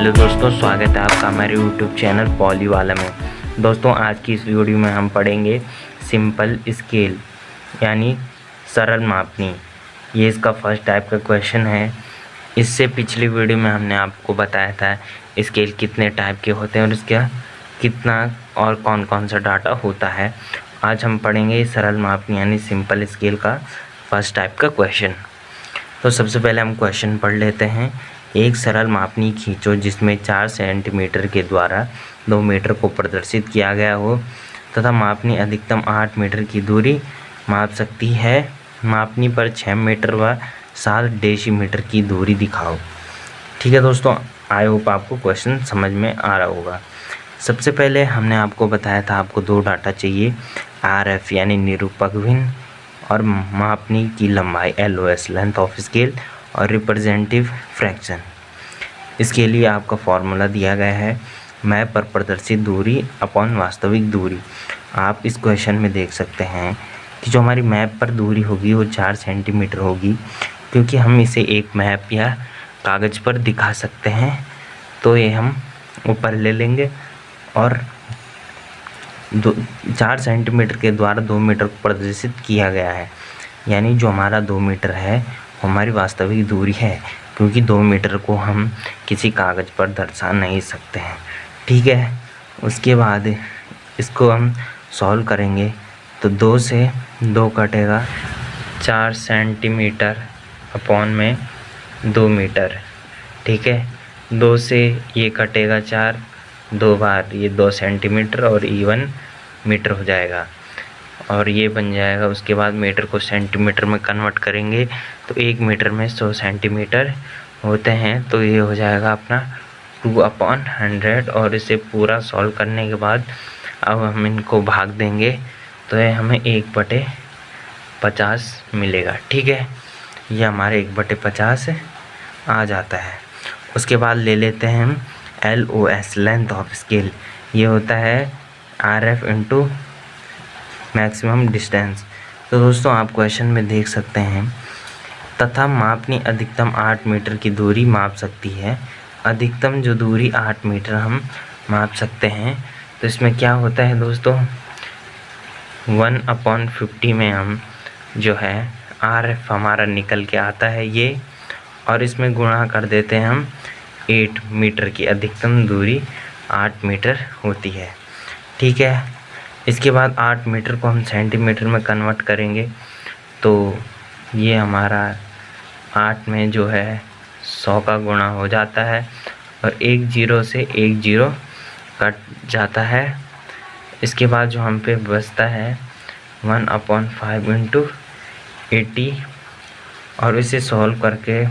Hello दोस्तों, स्वागत है आपका हमारे यूट्यूब चैनल पॉली वाला में। दोस्तों, आज की इस वीडियो में हम पढ़ेंगे सिंपल स्केल यानी सरल मापनी। ये इसका फर्स्ट टाइप का क्वेश्चन है। इससे पिछली वीडियो में हमने आपको बताया था स्केल कितने टाइप के होते हैं और इसका कितना और कौन कौन सा डाटा होता है। आज हम पढ़ेंगे सरल मापनी यानी सिंपल स्केल का फर्स्ट टाइप का क्वेश्चन। तो सबसे पहले हम क्वेश्चन पढ़ लेते हैं। एक सरल मापनी खींचो जिसमें 4 सेंटीमीटर के द्वारा 2 मीटर को प्रदर्शित किया गया हो तथा मापनी अधिकतम 8 मीटर की दूरी माप सकती है। मापनी पर 6 मीटर व 7 डेसीमीटर की दूरी दिखाओ। ठीक है दोस्तों, आई होप आपको क्वेश्चन समझ में आ रहा होगा। सबसे पहले हमने आपको बताया था आपको 2 डाटा चाहिए, RF यानी निरूपक भिन्न और मापनी की लंबाई LOS लेंथ ऑफ स्केल और रिप्रेजेंटेटिव फ्रैक्शन। इसके लिए आपका फॉर्मूला दिया गया है मैप पर प्रदर्शित दूरी अपॉन वास्तविक दूरी। आप इस क्वेश्चन में देख सकते हैं कि जो हमारी मैप पर दूरी होगी वो 4 सेंटीमीटर होगी, क्योंकि हम इसे एक मैप या कागज़ पर दिखा सकते हैं। तो ये हम ऊपर ले लेंगे और 4 सेंटीमीटर के द्वारा 2 मीटर को प्रदर्शित किया गया है, यानी जो हमारा 2 मीटर है वो हमारी वास्तविक दूरी है, क्योंकि 2 मीटर को हम किसी कागज़ पर दर्शा नहीं सकते हैं। ठीक है, उसके बाद इसको हम सॉल्व करेंगे तो 2 से 2 कटेगा, 4 सेंटीमीटर अपॉन में 2 मीटर। ठीक है, 2 से ये कटेगा 4, 2 बार ये 2 सेंटीमीटर और E1 मीटर हो जाएगा और ये बन जाएगा। उसके बाद मीटर को सेंटीमीटर में कन्वर्ट करेंगे तो 1 मीटर में 100 सेंटीमीटर होते हैं। तो ये हो जाएगा अपना 2/100 और इसे पूरा सॉल्व करने के बाद अब हम इनको भाग देंगे तो ये हमें 1/50 मिलेगा। ठीक है, ये हमारे 1/50 आ जाता है। उसके बाद ले लेते हैं हम LOS लेंथ ऑफ स्केल। ये होता है RF इंटू मैक्सिमम डिस्टेंस। तो दोस्तों, आप क्वेश्चन में देख सकते हैं तथा मापनी अधिकतम 8 मीटर की दूरी माप सकती है। अधिकतम जो दूरी 8 मीटर हम माप सकते हैं, तो इसमें क्या होता है दोस्तों, 1/50 में हम जो है RF हमारा निकल के आता है ये, और इसमें गुणा कर देते हैं हम 8 मीटर की। अधिकतम दूरी 8 मीटर होती है। ठीक है, इसके बाद 8 मीटर को हम सेंटीमीटर में कन्वर्ट करेंगे तो ये हमारा 8 में जो है 100 का गुणा हो जाता है और 1 0 से 1 0 कट जाता है। इसके बाद जो हम पे बचता है 1/5 इंटू 80 और इसे सॉल्व करके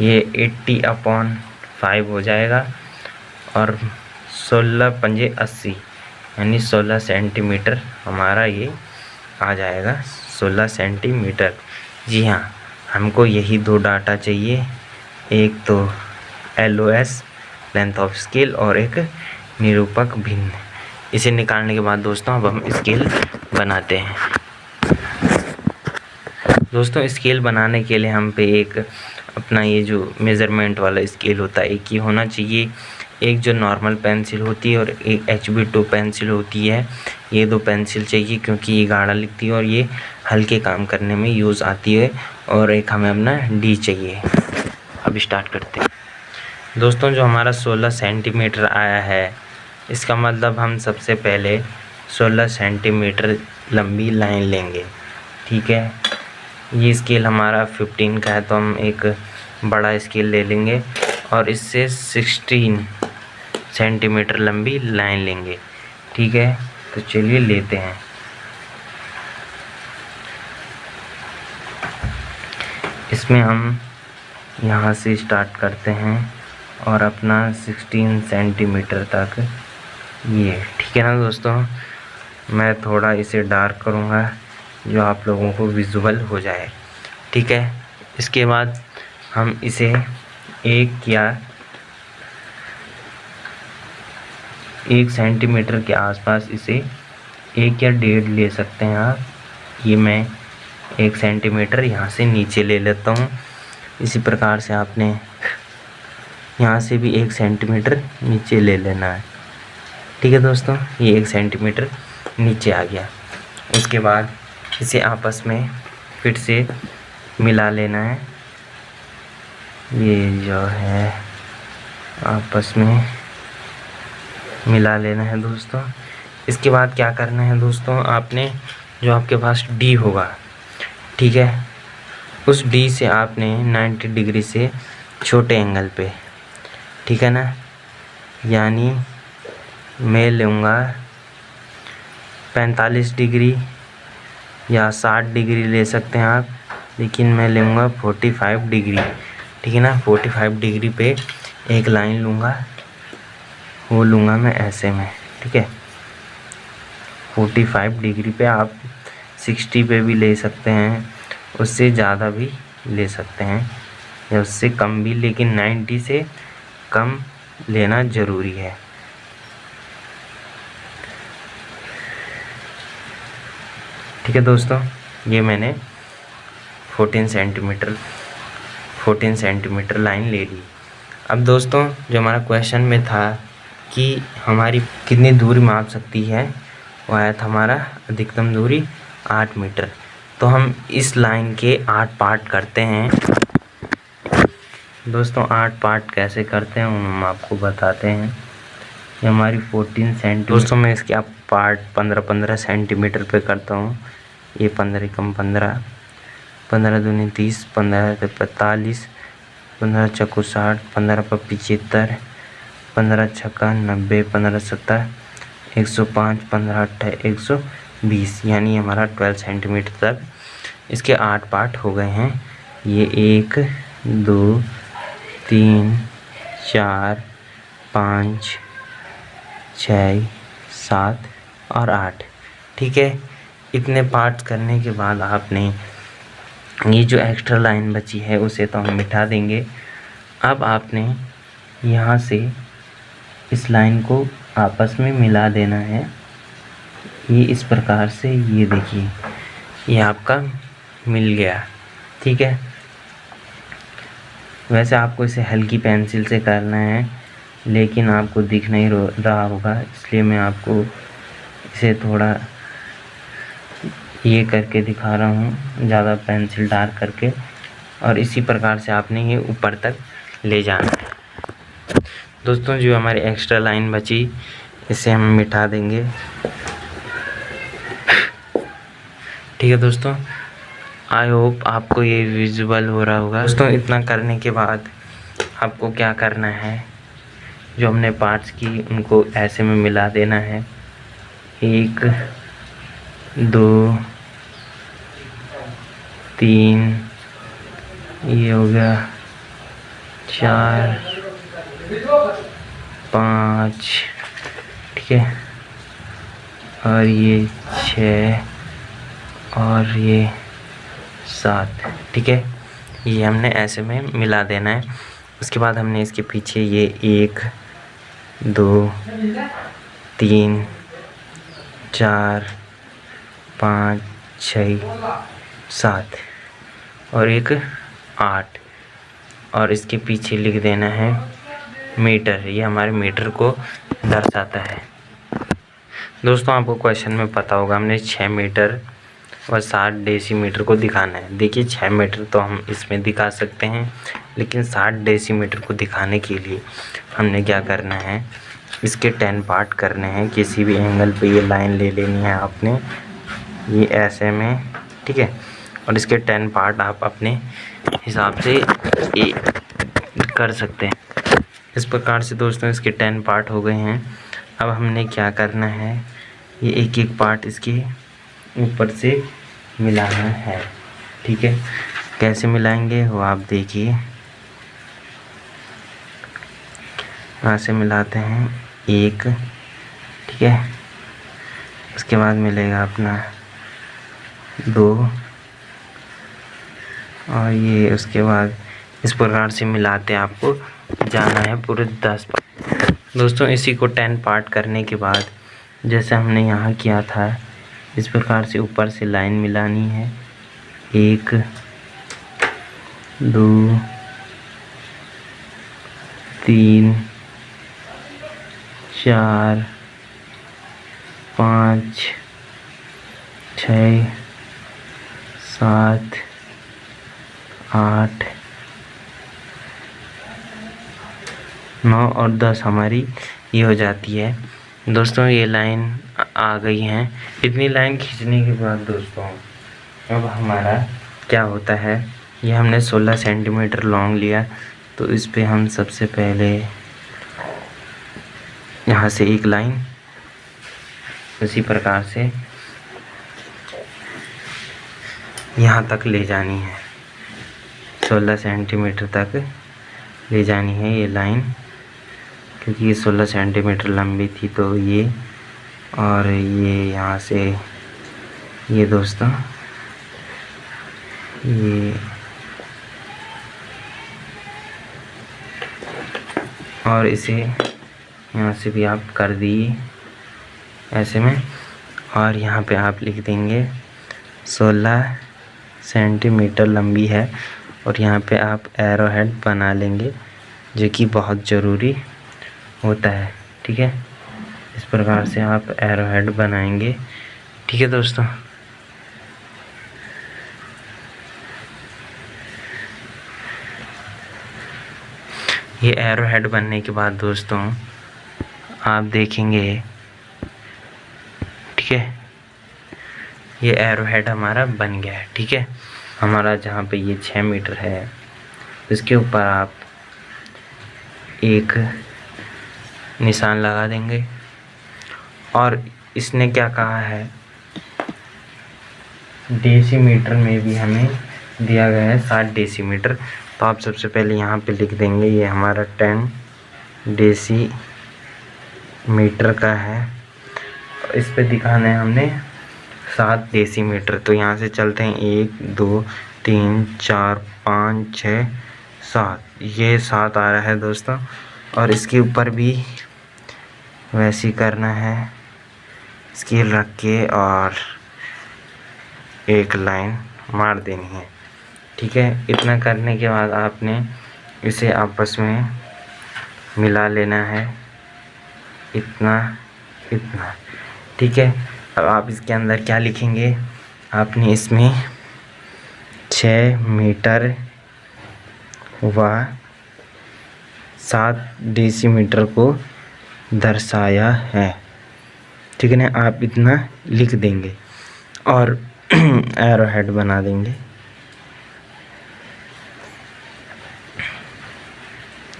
ये 80/5 हो जाएगा और 16 पंजे 80 यानी 16 सेंटीमीटर हमारा ये आ जाएगा, 16 सेंटीमीटर। जी हाँ, हमको यही 2 डाटा चाहिए, एक तो LOS लेंथ ऑफ स्केल और एक निरूपक भिन्न। इसे निकालने के बाद दोस्तों अब हम स्केल बनाते हैं। दोस्तों, स्केल बनाने के लिए हम पे एक अपना ये जो मेज़रमेंट वाला स्केल होता है एक ही होना चाहिए। एक जो नॉर्मल पेंसिल होती है और एक HB2 पेंसिल होती है। ये 2 पेंसिल चाहिए क्योंकि ये गाढ़ा लिखती है और ये हल्के काम करने में यूज़ आती है। और एक हमें अपना D चाहिए। अब स्टार्ट करते हैं। दोस्तों, जो हमारा 16 सेंटीमीटर आया है, इसका मतलब हम सबसे पहले 16 सेंटीमीटर लंबी लाइन लेंगे। ठीक है, ये स्केल हमारा 15 का है तो हम एक बड़ा स्केल ले लेंगे और इससे 16 सेंटीमीटर लंबी लाइन लेंगे। ठीक है, तो चलिए लेते हैं। इसमें हम यहाँ से स्टार्ट करते हैं और अपना 16 सेंटीमीटर तक ये। ठीक है ना दोस्तों, मैं थोड़ा इसे डार्क करूँगा जो आप लोगों को विजुअल हो जाए। ठीक है, इसके बाद हम इसे 1 सेंटीमीटर के आसपास इसे 1 या 1.5 ले सकते हैं आप। ये मैं 1 सेंटीमीटर यहाँ से नीचे ले लेता हूँ। इसी प्रकार से आपने यहाँ से भी 1 सेंटीमीटर नीचे ले लेना है। ठीक है दोस्तों, ये 1 सेंटीमीटर नीचे आ गया। उसके बाद इसे आपस में फिर से मिला लेना है। ये जो है आपस में मिला लेना है दोस्तों। इसके बाद क्या करना है दोस्तों, आपने जो आपके पास डी होगा, ठीक है, उस डी से आपने 90 डिग्री से छोटे एंगल पे, ठीक है ना, यानी मैं लूँगा 45 डिग्री या 60 डिग्री ले सकते हैं आप, लेकिन मैं लूँगा 45 डिग्री, ठीक है ना। 45 डिग्री पे एक लाइन लूँगा, वो लूँगा मैं ऐसे में, ठीक है। 45 डिग्री पे आप 60 पे भी ले सकते हैं, उससे ज़्यादा भी ले सकते हैं या उससे कम भी, लेकिन 90 से कम लेना ज़रूरी है। ठीक है दोस्तों, ये मैंने 14 सेंटीमीटर लाइन ले ली। अब दोस्तों जो हमारा क्वेश्चन में था कि हमारी कितनी दूरी माप सकती है, वो आया था हमारा अधिकतम दूरी 8 मीटर। तो हम इस लाइन के 8 पार्ट करते हैं दोस्तों। 8 पार्ट कैसे करते हैं हम आपको बताते हैं। ये हमारी 14 सेंटीमीटर दोस्तों, मैं इसके आप पार्ट 15-15 सेंटीमीटर पे करता हूँ। ये 15 कम 15, 15 दूनी 30, 15 45, 15 चक्कू 60, 15 पर 75, 15 छक्का 90, 15 70, 105, 15 8 120, यानी हमारा 12 सेंटीमीटर तक इसके 8 पार्ट हो गए हैं। ये 1 2 3 4 5 6 7 और 8, ठीक है। इतने पार्ट्स करने के बाद आपने ये जो एक्स्ट्रा लाइन बची है उसे तो हम मिटा देंगे। अब आपने यहाँ से इस लाइन को आपस में मिला देना है। ये इस प्रकार से, ये देखिए, ये आपका मिल गया, ठीक है। वैसे आपको इसे हल्की पेंसिल से करना है, लेकिन आपको दिख नहीं रहा होगा, इसलिए मैं आपको इसे थोड़ा ये करके दिखा रहा हूँ, ज़्यादा पेंसिल डार्क करके। और इसी प्रकार से आपने ये ऊपर तक ले जाना है दोस्तों। जो हमारी एक्स्ट्रा लाइन बची, इसे हम मिटा देंगे, ठीक है दोस्तों। आई होप आपको ये विजुअल हो रहा होगा दोस्तों। इतना करने के बाद आपको क्या करना है, जो हमने पार्ट्स की उनको ऐसे में मिला देना है। 1 2 3, ये हो गया 4 5, ठीक है, और ये 6 और ये 7, ठीक है। ये हमने ऐसे में मिला देना है। उसके बाद हमने इसके पीछे ये 1 2 3 4 5 6 7 और एक 8, और इसके पीछे लिख देना है मीटर। ये हमारे मीटर को दर्शाता है दोस्तों। आपको क्वेश्चन में पता होगा, हमने 6 मीटर और 60 डेसीमीटर को दिखाना है। देखिए 6 मीटर तो हम इसमें दिखा सकते हैं, लेकिन 60 डेसीमीटर को दिखाने के लिए हमने क्या करना है, इसके 10 पार्ट करने हैं। किसी भी एंगल पे ये लाइन ले लेनी है आपने, ये ऐसे में, ठीक है। और इसके 10 पार्ट आप अपने हिसाब से कर सकते हैं। इस प्रकार से दोस्तों इसके 10 पार्ट हो गए हैं। अब हमने क्या करना है, ये एक एक पार्ट इसके ऊपर से मिलाना है, ठीक है। कैसे मिलाएंगे वो आप देखिए। यहाँ से मिलाते हैं 1, ठीक है। उसके बाद मिलेगा अपना 2, और ये उसके बाद इस प्रकार से मिलाते आपको जाना है पूरे 10 दोस्तों। इसी को 10 पार्ट करने के बाद जैसे हमने यहाँ किया था, इस प्रकार से ऊपर से लाइन मिलानी है। 1 2 3 4 5 6 7 8 9 और 10 हमारी ये हो जाती है। दोस्तों ये लाइन आ गई हैं। इतनी लाइन खींचने के बाद दोस्तों अब हमारा क्या होता है, ये हमने 16 सेंटीमीटर लॉन्ग लिया, तो इस पे हम सबसे पहले यहाँ से एक लाइन इसी प्रकार से यहाँ तक ले जानी है, 16 सेंटीमीटर तक ले जानी है ये लाइन, क्योंकि ये 16 सेंटीमीटर लंबी थी। तो ये और ये यहाँ से ये दोस्तों ये और इसे यहाँ से भी आप कर दिए ऐसे में, और यहाँ पे आप लिख देंगे 16 सेंटीमीटर लंबी है, और यहाँ पे आप एरो हेड बना लेंगे, जो कि बहुत ज़रूरी होता है। ठीक है, इस प्रकार से आप एरो हेड बनाएंगे। ठीक है दोस्तों, ये एरो हेड बनने के बाद दोस्तों आप देखेंगे, ठीक है, ये एरो हेड हमारा बन गया है। ठीक है, हमारा जहाँ पे ये 6 मीटर है इसके ऊपर आप एक निशान लगा देंगे, और इसने क्या कहा है, डेसीमीटर में भी हमें दिया गया है 60 डेसीमीटर। तो आप सबसे पहले यहाँ पे लिख देंगे ये हमारा 10 डेसीमीटर का है, इस पे दिखाना है हमने 7 डेसीमीटर। तो यहाँ से चलते हैं 1 2 3 4 5 6 7, ये 7 आ रहा है दोस्तों, और इसके ऊपर भी वैसे ही करना है, स्केल रख के और एक लाइन मार देनी है। ठीक है, इतना करने के बाद आपने इसे आपस में मिला लेना है, इतना इतना। ठीक है, अब आप इसके अंदर क्या लिखेंगे, आपने इसमें 6 मीटर व 7 डेसीमीटर को दर्शाया है। ठीक है ना, आप इतना लिख देंगे और एरो हेड बना देंगे।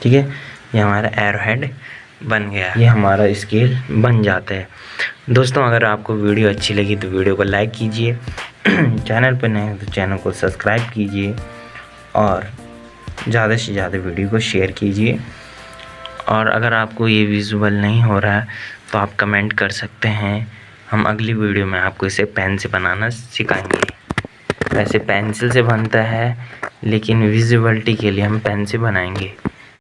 ठीक है, ये हमारा एरो हेड बन गया, ये हमारा स्केल बन जाता है। दोस्तों अगर आपको वीडियो अच्छी लगी तो वीडियो को लाइक कीजिए, चैनल पर नए हैं तो चैनल को सब्सक्राइब कीजिए, और ज़्यादा से ज़्यादा वीडियो को शेयर कीजिए। और अगर आपको ये विजुअल नहीं हो रहा है तो आप कमेंट कर सकते हैं, हम अगली वीडियो में आपको इसे पेन से बनाना सिखाएंगे। वैसे पेंसिल से बनता है, लेकिन विजुअलिटी के लिए हम पेन से बनाएंगे।